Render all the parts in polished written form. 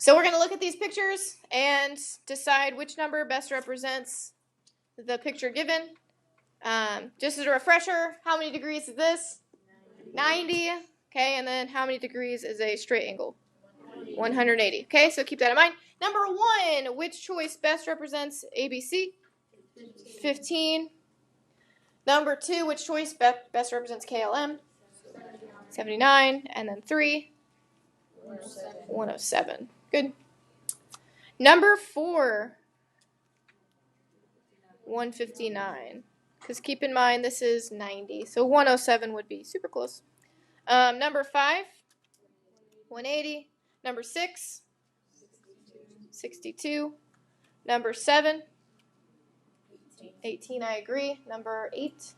So we're going to look at these pictures and decide which number best represents the picture given. Just as a refresher, how many degrees is this? 90. Okay, and then how many degrees is a straight angle? 180. Okay, so keep that in mind. Number 1, which choice best represents ABC? 15. Number 2, which choice best represents KLM? 79. And then 3? 107. Good. Number 4, 159. Because keep in mind this is 90, so 107 would be super close. Number 5, 180. Number 6, 62. Number 7, 18, I agree. Number 8,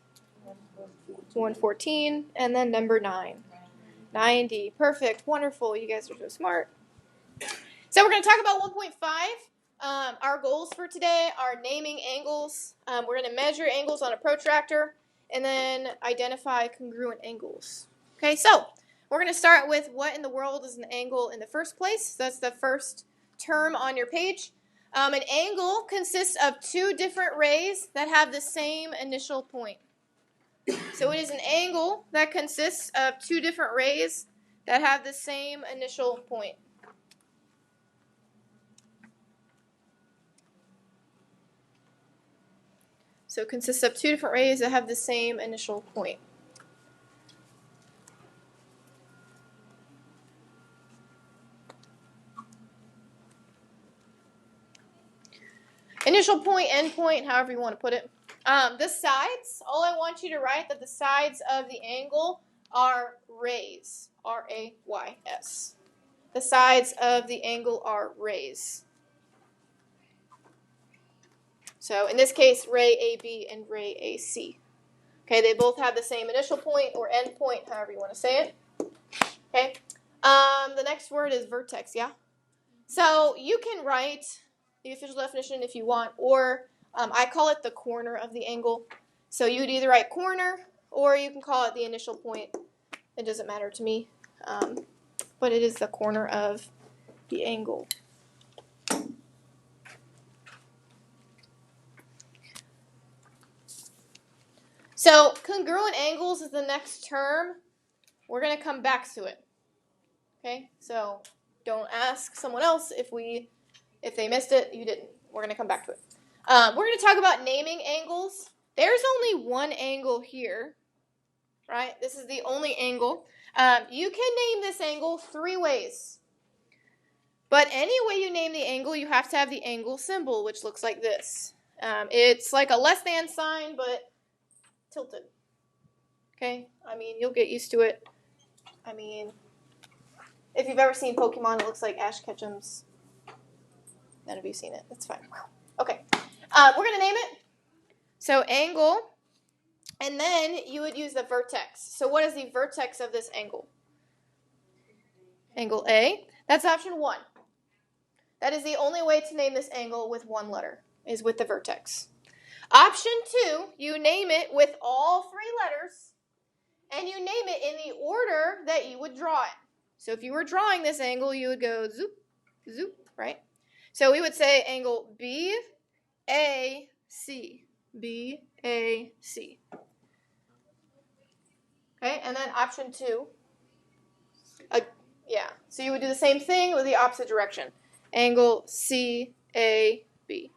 114. And then number 9, 90. Perfect. Wonderful. You guys are so smart. So we're going to talk about 1.5. Our goals for today are naming angles. We're going to measure angles on a protractor and then identify congruent angles. Okay, so we're going to start with what in the world is an angle in the first place. So that's the first term on your page. An angle consists of two different rays that have the same initial point. So it is an angle that consists of two different rays that have the same initial point. So it consists of two different rays that have the same initial point. Initial point, end point, however you want to put it. The sides, all I want you to write that the sides of the angle are rays. R-A-Y-S. The sides of the angle are rays. So in this case, ray AB and ray AC. Okay, they both have the same initial point or end point, however you want to say it. Okay. The next word is vertex, yeah? So you can write the official definition if you want, or I call it the corner of the angle. So you would either write corner, or you can call it the initial point. It doesn't matter to me, but it is the corner of the angle. So congruent angles is the next term. We're going to come back to it. Okay, so don't ask someone else if they missed it. You didn't. We're going to come back to it. We're going to talk about naming angles. There's only one angle here, right? This is the only angle. You can name this angle 3 ways. But any way you name the angle, you have to have the angle symbol, which looks like this. It's like a less than sign, but tilted. Okay? I mean, you'll get used to it. I mean, if you've ever seen Pokemon, it looks like Ash Ketchum's. None of you seen it. That's fine. Okay. We're going to name it. So angle, and then you would use the vertex. So what is the vertex of this angle? Angle A. That's option 1. That is the only way to name this angle with one letter, is with the vertex. Option 2, you name it with all 3 letters, and you name it in the order that you would draw it. So if you were drawing this angle, you would go zoop, zoop, right? So we would say angle B, A, C. B, A, C. Okay, and then option 2. Yeah, so you would do the same thing with the opposite direction. Angle C, A, B.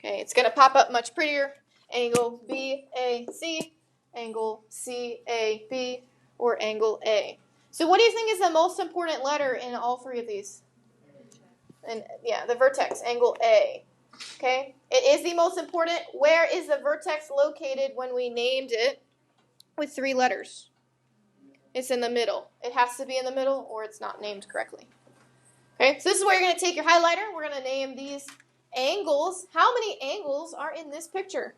Okay, it's going to pop up much prettier. Angle B, A, C. Angle C, A, B. Or angle A. So what do you think is the most important letter in all 3 of these? And yeah, the vertex, angle A. Okay, it is the most important. Where is the vertex located when we named it with 3 letters? It's in the middle. It has to be in the middle or it's not named correctly. Okay, so this is where you're going to take your highlighter. We're going to name these angles. How many angles are in this picture?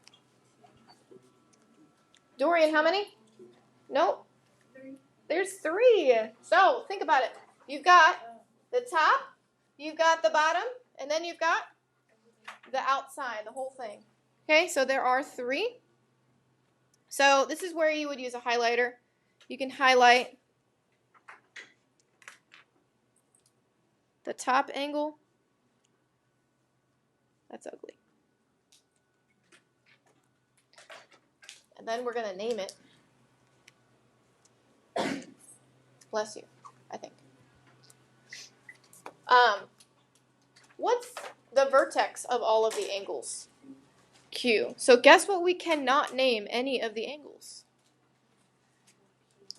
Dorian, how many? Nope. 3. There's 3. So think about it. You've got the top, you've got the bottom, and then you've got the outside, the whole thing. Okay, so there are 3. So this is where you would use a highlighter. You can highlight the top angle. That's ugly. And then we're going to name it. Bless you, I think. What's the vertex of all of the angles? Q. So guess what we cannot name any of the angles?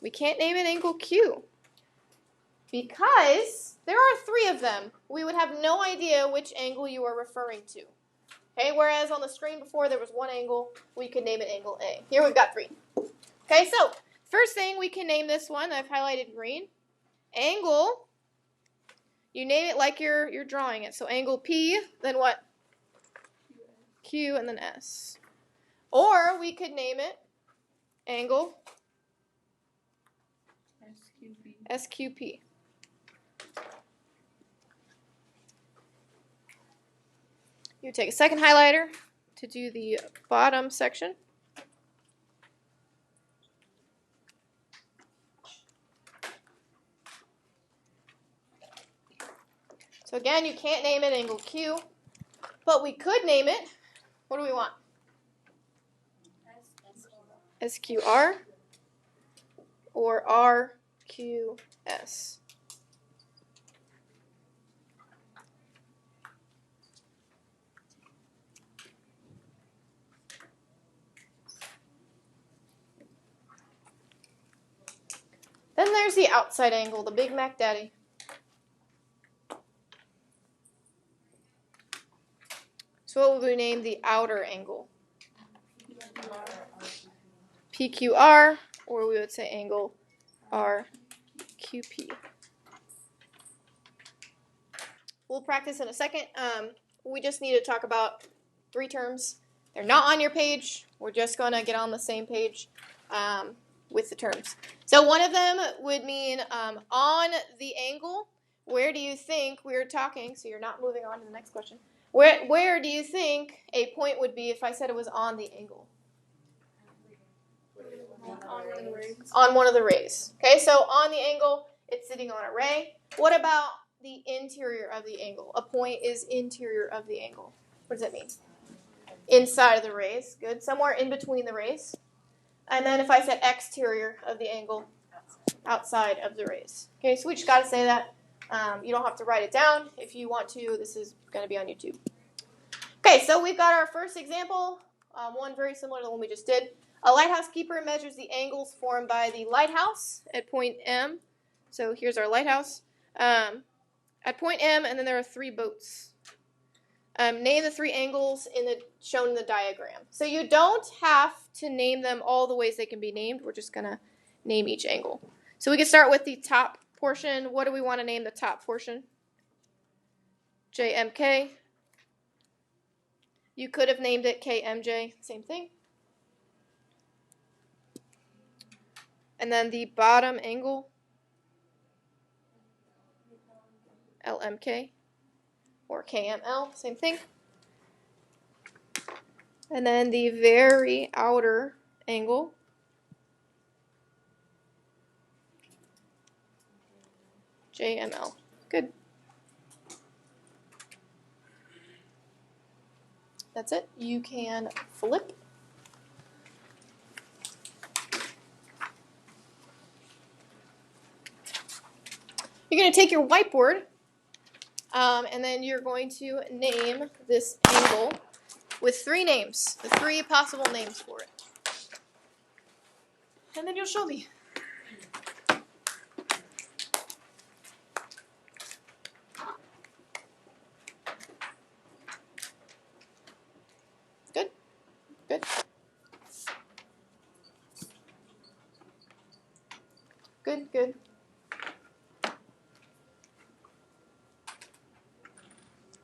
We can't name an angle Q. Because there are 3 of them. We would have no idea which angle you are referring to. Okay, whereas on the screen before there was 1 angle, we could name it angle A. Here we've got 3. Okay, so first thing we can name this one, I've highlighted green. Angle, you name it like you're drawing it. So angle P, then what? Q, and then S. Or we could name it angle SQP. You take a second highlighter to do the bottom section. So again, you can't name it angle Q, but we could name it, what do we want? SQR or RQS. Then there's the outside angle, the Big Mac Daddy. So what would we name the outer angle? PQR, or we would say angle RQP. We'll practice in a second. We just need to talk about 3 terms. They're not on your page. We're just going to get on the same page with the terms. So one of them would mean on the angle. Where do you think we were talking? So you're not moving on to the next question. Where do you think a point would be if I said it was on the angle? On one of the rays. Okay, so on the angle, it's sitting on a ray. What about the interior of the angle? A point is interior of the angle. What does that mean? Inside of the rays. Good. Somewhere in between the rays. And then if I said exterior of the angle, outside of the rays. Okay, so we just got to say that. You don't have to write it down. If you want to, this is going to be on YouTube. Okay, so we've got our first example, one very similar to the one we just did. A lighthouse keeper measures the angles formed by the lighthouse at point M. So here's our lighthouse. At point M, and then there are 3 boats. Name the 3 angles shown in the diagram. So you don't have to name them all the ways they can be named. We're just going to name each angle. So we can start with the top portion. What do we want to name the top portion? JMK. You could have named it KMJ. Same thing. And then the bottom angle, LMK or KML, same thing. And then the very outer angle, JML. Good. That's it. You can flip. You're going to take your whiteboard, and then you're going to name this angle with 3 names, the 3 possible names for it. And then you'll show me. Good? Good? Good, good.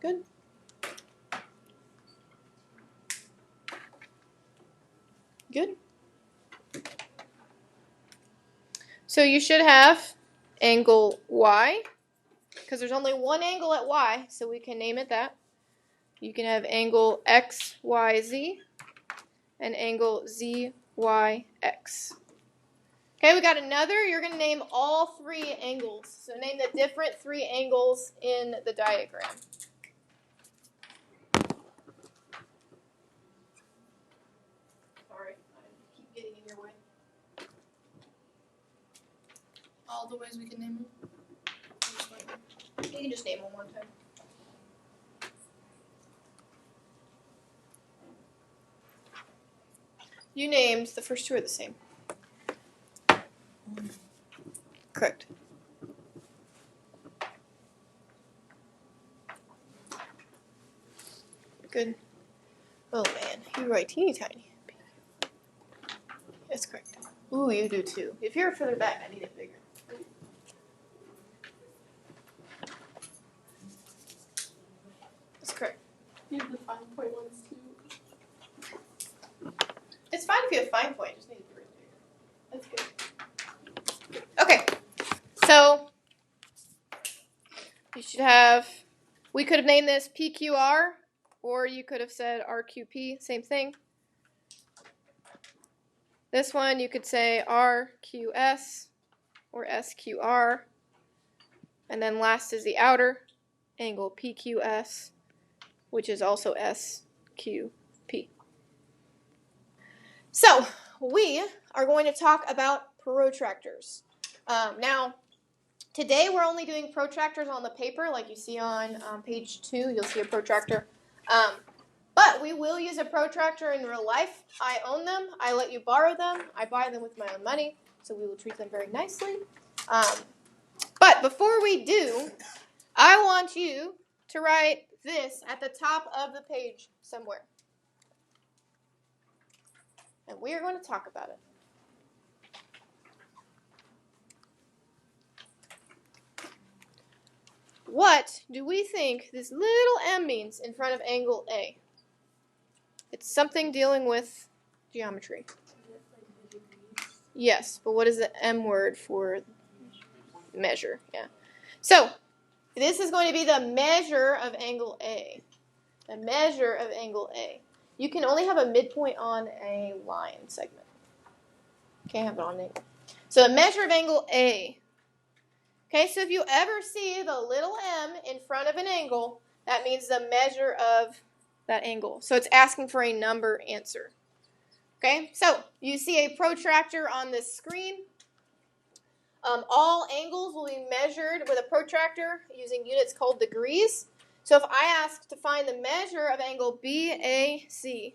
Good. Good. So you should have angle Y, because there's only one angle at Y, so we can name it that. You can have angle XYZ and angle ZYX. Okay, we got another. You're going to name all 3 angles. So name the different 3 angles in the diagram. Sorry, I keep getting in your way. All the ways we can name them? You can just name them one time. You named the first 2 are the same. Correct. Good. Oh man, you write teeny tiny. That's correct. Ooh, you do too. If you're further back, I need it bigger. That's correct. You have the 5.1s too. It's fine if you have fine point, just need it bigger. That's good. Okay, so you should have, we could have named this PQR, or you could have said RQP, same thing. This one you could say RQS or SQR, and then last is the outer angle PQS, which is also SQP. So we are going to talk about protractors. Now, today we're only doing protractors on the paper, like you see on page 2. You'll see a protractor. But we will use a protractor in real life. I own them. I let you borrow them. I buy them with my own money, so we will treat them very nicely. But before we do, I want you to write this at the top of the page somewhere. And we are going to talk about it. What do we think this little m means in front of angle A? It's something dealing with geometry. Yes, but what is the M word for measure? Yeah. So, this is going to be the measure of angle A. The measure of angle A. You can only have a midpoint on a line segment. Can't have it on an angle. So, the measure of angle A. Okay, so if you ever see the little m in front of an angle, that means the measure of that angle. So it's asking for a number answer. Okay, so you see a protractor on this screen. All angles will be measured with a protractor using units called degrees. So if I ask to find the measure of angle BAC,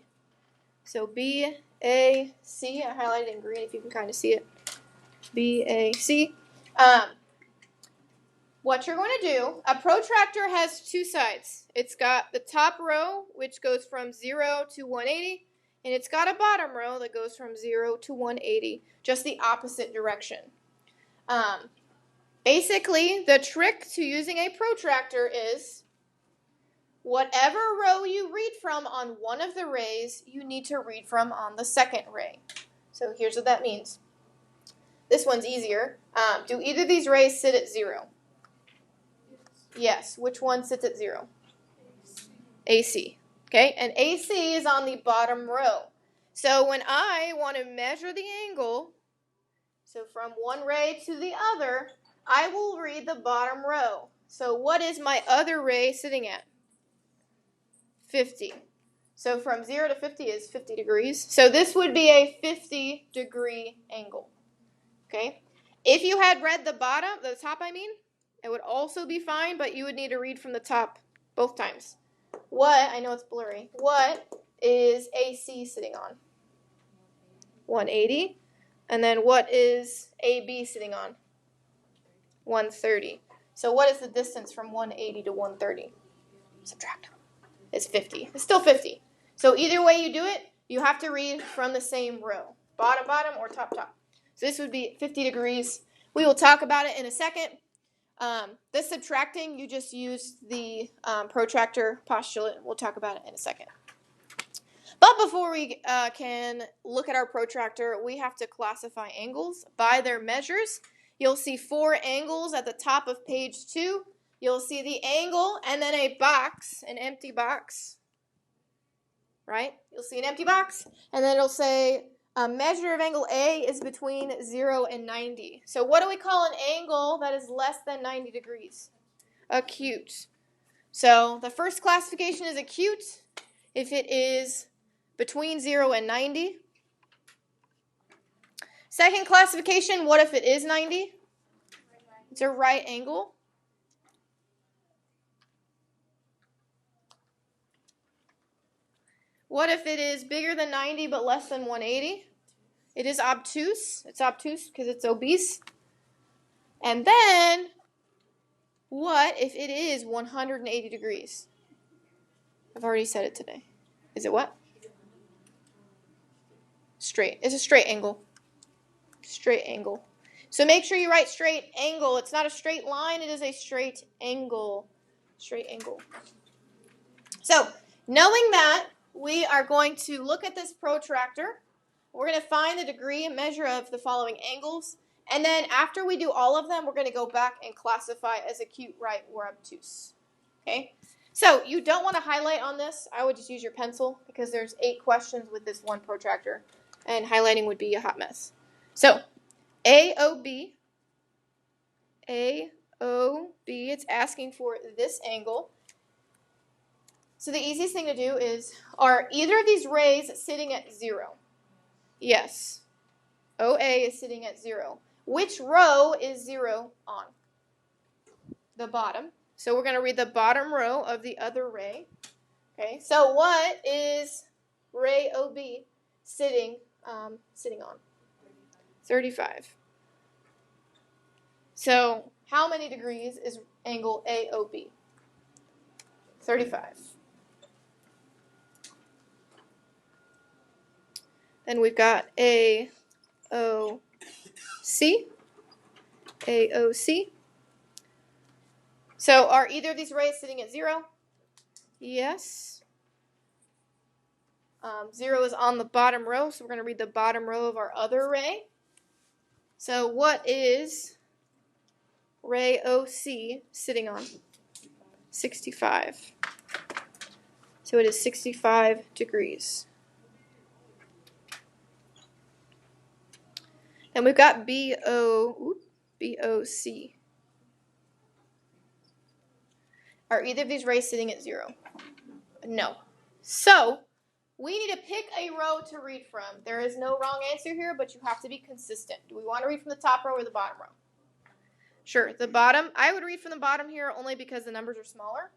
so BAC, I highlighted in green if you can kind of see it, BAC. What you're going to do, a protractor has 2 sides. It's got the top row, which goes from 0 to 180, and it's got a bottom row that goes from 0 to 180, just the opposite direction. Basically, the trick to using a protractor is whatever row you read from on one of the rays, you need to read from on the second ray. So here's what that means. This one's easier. Do either of these rays sit at 0? Yes. Which one sits at 0? AC. Okay, and AC is on the bottom row. So when I want to measure the angle, so from one ray to the other, I will read the bottom row. So what is my other ray sitting at? 50. So from 0 to 50 is 50 degrees. So this would be a 50-degree angle. Okay? If you had read the top, it would also be fine, but you would need to read from the top both times. I know it's blurry, what is AC sitting on? 180. And then what is AB sitting on? 130. So what is the distance from 180 to 130? Subtract. It's 50. It's still 50. So either way you do it, you have to read from the same row. Bottom, bottom, or top, top. So this would be 50 degrees. We will talk about it in a second. This subtracting, you just use the protractor postulate. We'll talk about it in a second. But before we can look at our protractor, we have to classify angles by their measures. You'll see 4 angles at the top of page 2. You'll see the angle and then a box, an empty box. Right? You'll see an empty box, and then it'll say A measure of angle A is between 0 and 90. So what do we call an angle that is less than 90 degrees? Acute. So the first classification is acute if it is between 0 and 90. Second classification, what if it is 90? It's a right angle. What if it is bigger than 90 but less than 180? It is obtuse. It's obtuse because it's obese. And then, what if it is 180 degrees? I've already said it today. Is it what? Straight. It's a straight angle. Straight angle. So make sure you write straight angle. It's not a straight line. It is a straight angle. Straight angle. So, knowing that, we are going to look at this protractor. We're going to find the degree and measure of the following angles. And then after we do all of them, we're going to go back and classify as acute, right, or obtuse. Okay? So you don't want to highlight on this. I would just use your pencil because there's 8 questions with this one protractor. And highlighting would be a hot mess. So, AOB. AOB, it's asking for this angle. So the easiest thing to do is, are either of these rays sitting at 0? Yes. OA is sitting at 0. Which row is 0 on? The bottom. So we're going to read the bottom row of the other ray. Okay, so what is ray OB sitting on? 35. So how many degrees is angle AOB? 35. Then we've got AOC. AOC. So are either of these rays sitting at 0? Yes. 0 is on the bottom row, so we're going to read the bottom row of our other ray. So what is ray OC sitting on? 65. So it is 65 degrees. And we've got BOC. Are either of these rays sitting at 0? No. So, we need to pick a row to read from. There is no wrong answer here, but you have to be consistent. Do we want to read from the top row or the bottom row? Sure, the bottom. I would read from the bottom here only because the numbers are smaller.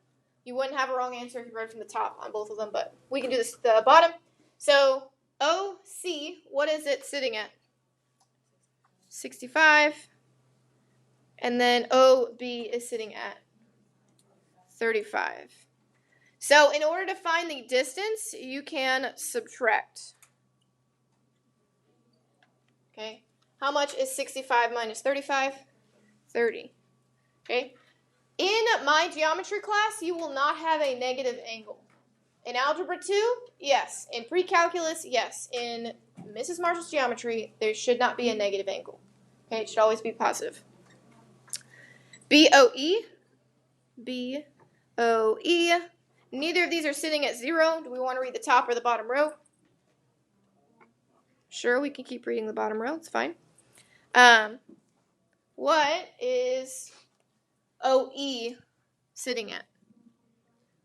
You wouldn't have a wrong answer if you read from the top on both of them, but we can do this the bottom. So, OC, what is it sitting at? 65. And then OB is sitting at 35. So in order to find the distance, you can subtract. Okay. How much is 65 minus 35? 30. Okay. In my geometry class, you will not have a negative angle. In Algebra 2, yes. In Pre-Calculus, yes. In Mrs. Marshall's geometry, there should not be a negative angle. Okay, it should always be positive. BOE. BOE. Neither of these are sitting at 0. Do we want to read the top or the bottom row? Sure, we can keep reading the bottom row. It's fine. What is OE sitting at?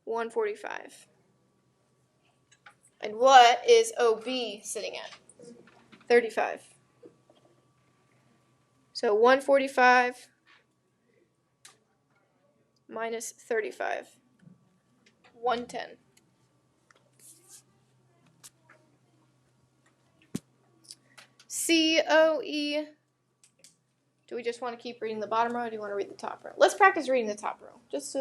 145. And what is OB sitting at? 35. So 145 minus 35. 110. COE. Do we just want to keep reading the bottom row or do you want to read the top row? Let's practice reading the top row. Just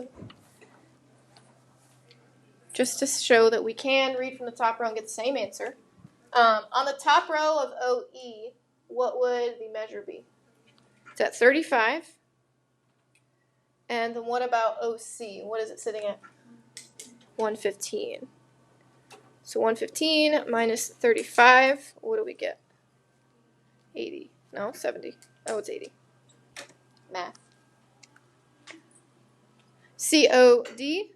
to show that we can read from the top row and get the same answer. On the top row of OE, what would the measure be? It's at 35. And then what about OC? What is it sitting at? 115. So 115 minus 35, what do we get? 80. No, 70. Oh, it's 80. Math. COD.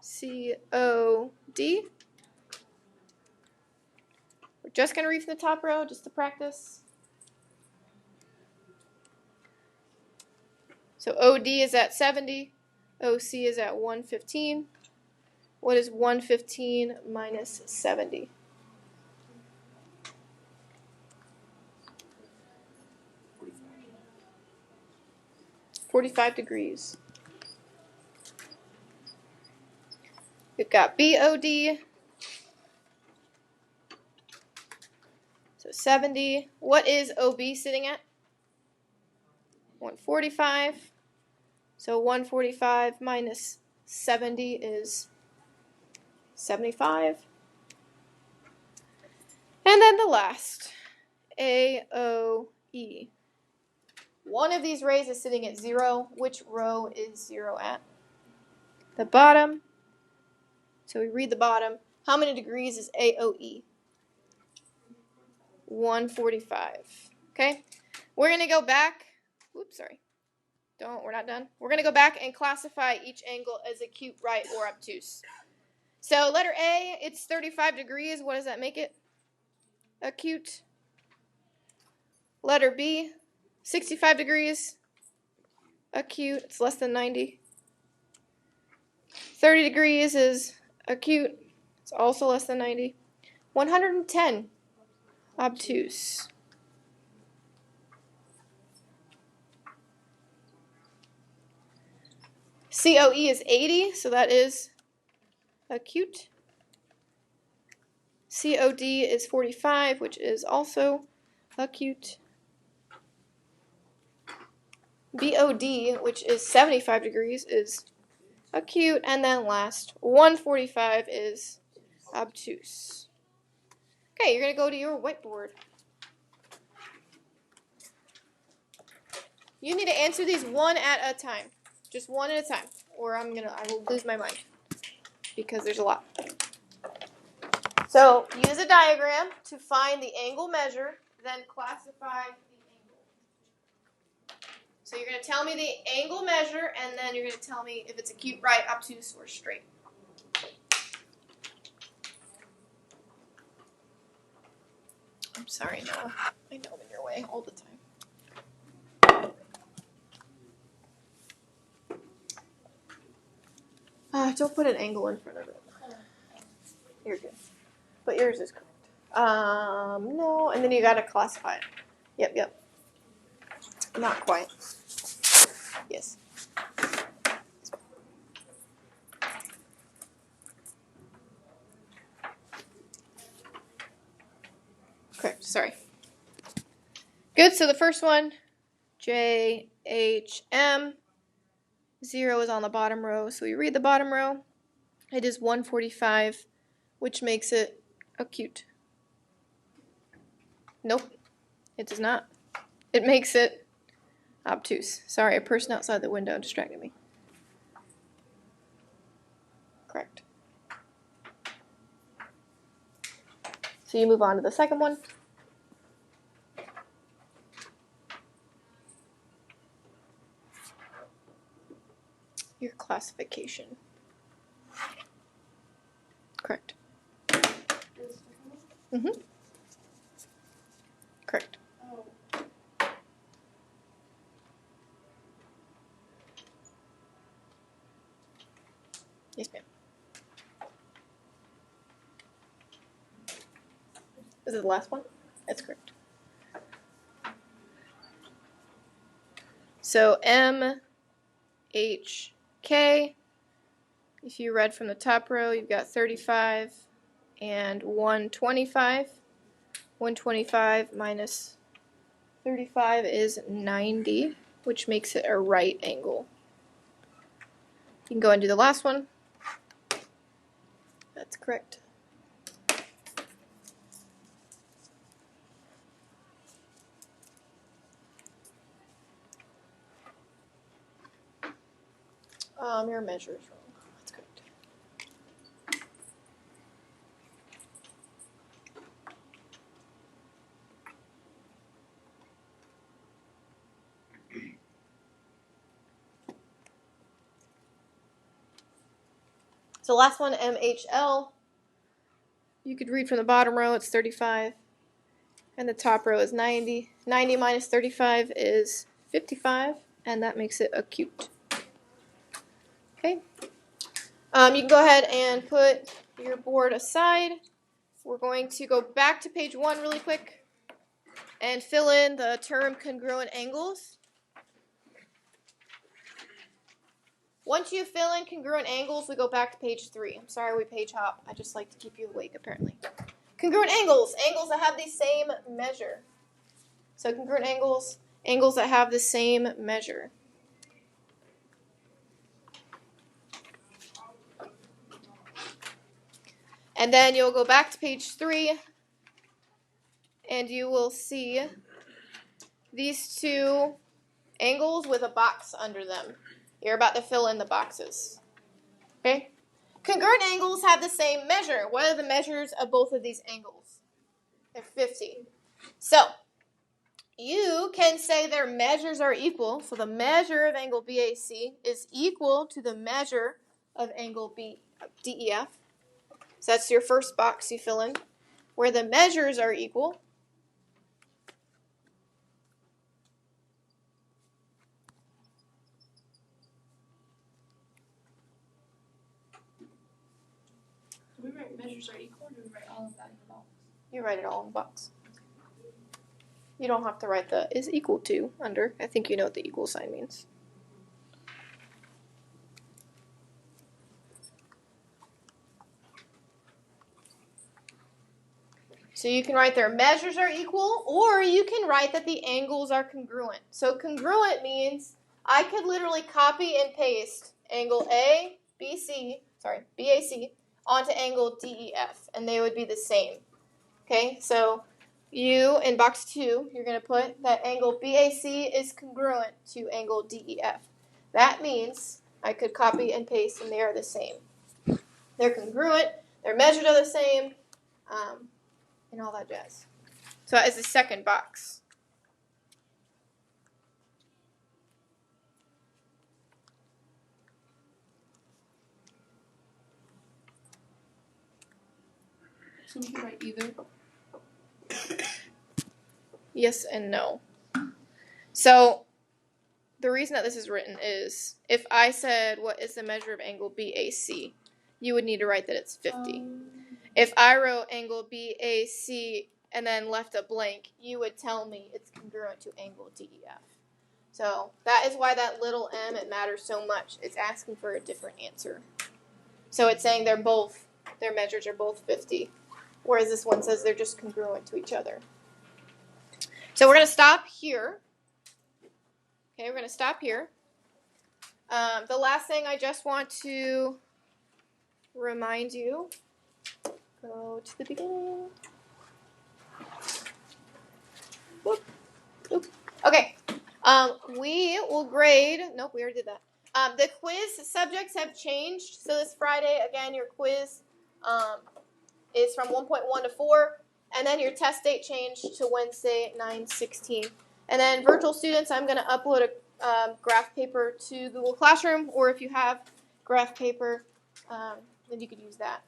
COD. We're We're just going to read from the top row just to practice. So OD is at 70. OC is at 115. What is 115 minus 70? 45 degrees. We've got BOD. So 70. What is OB sitting at? 145. So 145 minus 70 is 75. And then the last, AOE. One of these rays is sitting at 0. Which row is 0 at? The bottom. So we read the bottom. How many degrees is AOE? 145. Okay? We're going to go back. Oops, sorry. We're not done. We're going to go back and classify each angle as acute, right, or obtuse. So letter A, it's 35 degrees. What does that make it? Acute. Letter B, 65 degrees. Acute. It's less than 90. 30 degrees is acute. It's also less than 90. 110, obtuse. COE is 80, so that is acute. COD is 45, which is also acute. BOD, which is 75 degrees, is acute. And then last, 145 is obtuse. Okay, you're going to go to your whiteboard. You need to answer these one at a time. Just one at a time, or I will lose my mind because there's a lot. So use a diagram to find the angle measure, then classify the angle. So you're going to tell me the angle measure, and then you're going to tell me if it's acute, right, obtuse, or straight. I'm sorry, Noah. I know I'm in your way all the time. Don't put an angle in front of it. You're good. But yours is correct. No, and then you gotta classify it. Yep. Not quite. Yes. Correct, sorry. Good, so the first one, JHM. 0 is on the bottom row, so we read the bottom row. It is 145, which makes it acute. Nope, it does not. It makes it obtuse. Sorry, a person outside the window distracted me. Correct. So you move on to the second one. Your classification. Correct. Correct. Oh. Yes, ma'am. Is it the last one? That's correct. So MHK, if you read from the top row, you've got 35 and 125. 125 minus 35 is 90, which makes it a right angle. You can go and do the last one. That's correct. Your measure is wrong. That's correct. So last one, MHL. You could read from the bottom row, it's 35. And the top row is 90. 90 minus 35 is 55, and that makes it a cute. Okay. You can go ahead and put your board aside. We're going to go back to page 1 really quick and fill in the term congruent angles. Once you fill in congruent angles, we go back to page 3. I'm sorry we page hop. I just like to keep you awake, apparently. Congruent angles, angles that have the same measure. So congruent angles, angles that have the same measure. And then you'll go back to page 3, and you will see these two angles with a box under them. You're about to fill in the boxes. Okay? Congruent angles have the same measure. What are the measures of both of these angles? They're 50. So, you can say their measures are equal. So the measure of angle BAC is equal to the measure of angle DEF. So that's your first box you fill in, where the measures are equal. Do we write measures are equal, or do we write all of that in the box? You write it all in the box. You don't have to write the is equal to under. I think you know what the equal sign means. So you can write their measures are equal, or you can write that the angles are congruent. So congruent means I could literally copy and paste angle BAC onto angle DEF, and they would be the same. Okay, so you, in box 2, you're going to put that angle BAC is congruent to angle DEF. That means I could copy and paste, and they are the same. They're congruent, their measures are the same, and all that jazz. So that is the second box. So we can write either. Yes and no. So the reason that this is written is if I said what is the measure of angle BAC, you would need to write that it's 50. If I wrote angle BAC and then left a blank, you would tell me it's congruent to angle DEF. So that is why that little m, it matters so much. It's asking for a different answer. So it's saying their measures are both 50, whereas this one says they're just congruent to each other. So we're going to stop here. Okay, we're going to stop here. The last thing I just want to remind you, go to the beginning. Boop. Boop. Okay, we will grade, nope, we already did that. The quiz subjects have changed, so this Friday, again, your quiz is from 1.1 to 4, and then your test date changed to Wednesday, 9/16. And then virtual students, I'm going to upload a graph paper to Google Classroom, or if you have graph paper, then you could use that.